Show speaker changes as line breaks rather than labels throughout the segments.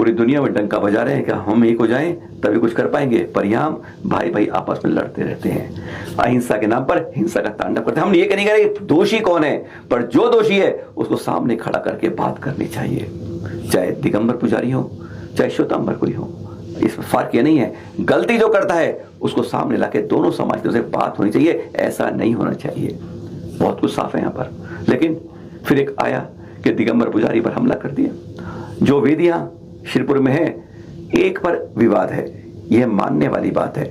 पूरी दुनिया में डंका बजा रहे हैं कि हम एक हो जाएं तभी कुछ कर पाएंगे, पर यहाँ भाई भाई आपस में लड़ते रहते हैं, अहिंसा के नाम पर हिंसा का तांडव करते हैं। हम ये नहीं कह रहे दोषी कौन है, पर जो दोषी है उसको सामने खड़ा करके बात करनी चाहिए, चाहे दिगंबर पुजारी हो चाहे श्वेतांबर कोई हो। इस फर्क ये नहीं है, गलती जो करता है उसको सामने लाके दोनों समाज की बात होनी चाहिए, ऐसा नहीं होना चाहिए। बहुत कुछ साफ है यहाँ पर, लेकिन फिर एक आया कि दिगंबर पुजारी पर हमला कर दिया। जो वेदियां श्रीपुर में है, एक पर विवाद है, यह मानने वाली बात है,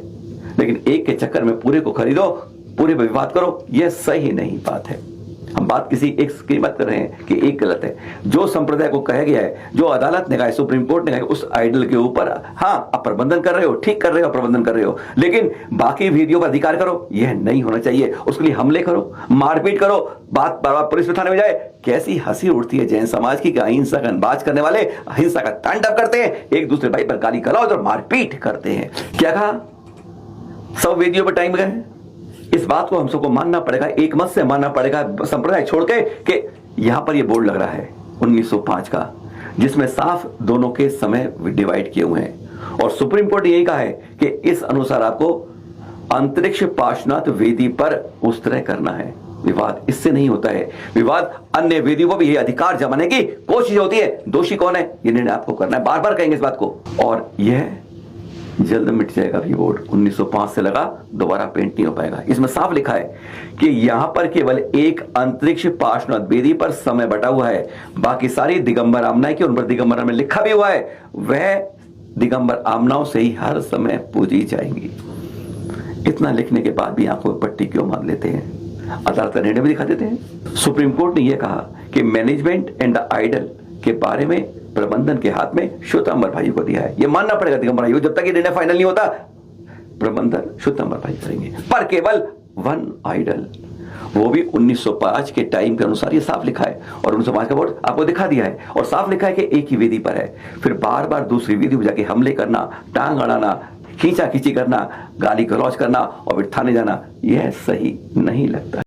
लेकिन एक के चक्कर में पूरे को खरीदो, पूरे पर विवाद करो, यह सही नहीं बात है। हम बात किसी एक की मत कर रहे हैं कि एक गलत है। जो संप्रदाय को कहा गया है, जो अदालत ने कहा है, सुप्रीम कोर्ट ने कहा है, उस आइडल के ऊपर हाँ आप प्रबंधन कर रहे हो, ठीक कर रहे हो, प्रबंधन कर रहे हो, लेकिन बाकी वीडियो पर अधिकार करो, यह नहीं होना चाहिए। उसके लिए हमले करो, मारपीट करो, बात बार बार पुलिस में थाने में जाए। कैसी हंसी उड़ती है जैन समाज की, अहिंसा का बाज करने वाले अहिंसा का तांडव करते हैं, एक दूसरे भाई पर गाली गलौज और मारपीट करते हैं। क्या कहा, सब वीडियो पर टाइम गए। इस बात को हम सबको मानना पड़ेगा, एक मत से मानना पड़ेगा, संप्रदाय छोड़ के कि यहां पर ये बोर्ड लग रहा है 1905 का, जिसमें साफ दोनों के समय डिवाइड किए हुए हैं, और सुप्रीम कोर्ट ने यही कहा है कि इस अनुसार आपको अंतरिक्ष पार्श्वनाथ वेदी पर उस तरह करना है। विवाद इससे नहीं होता है, विवाद अन्य वेदियों को भी ये अधिकार जमाने की कोशिश होती है। दोषी कौन है, ये निर्णय आपको करना है, बार बार कहेंगे इस बात को, और यह जल्द मिट जाएगा। भी बोर्ड 1905 से लगा, दोबारा पेंट नहीं हो पाएगा। इसमें साफ लिखा है कि यहां पर केवल एक अंतरिक्ष पार्श्वनाथ वेदी पर समय बटा हुआ है, बाकी सारी दिगंबर आमनाएं की उन पर दिगंबर में लिखा भी हुआ है, वह दिगंबर आमनाओं से ही हर समय पूजी जाएंगी। इतना लिखने के बाद भी आंखों में पट्टी क्यों मार लेते हैं, अदालत का निर्णय भी दिखा देते हैं। सुप्रीम कोर्ट ने यह कहा कि मैनेजमेंट एंड द आइडल के बारे में प्रबंधन के हाथ में श्वेतांबर भाई को दिया है। यह मानना पड़ेगा दिगंबर भाई को, जब तक ये निर्णय फाइनल नहीं होता प्रबंधन श्वेतांबर भाई करेंगे, पर केवल वन आइडल, वो भी 1905 के टाइम के अनुसार। ये साफ लिखा है, और 1905 का बोर्ड आपको दिखा दिया है, और साफ लिखा है कि एक ही वेदी पर है। फिर बार बार दूसरी वेदी पर जाके हमले करना, टांग अड़ाना, खींचा खींची करना, गाली गलौज करना और फिर थाने जाना, यह सही नहीं लगता।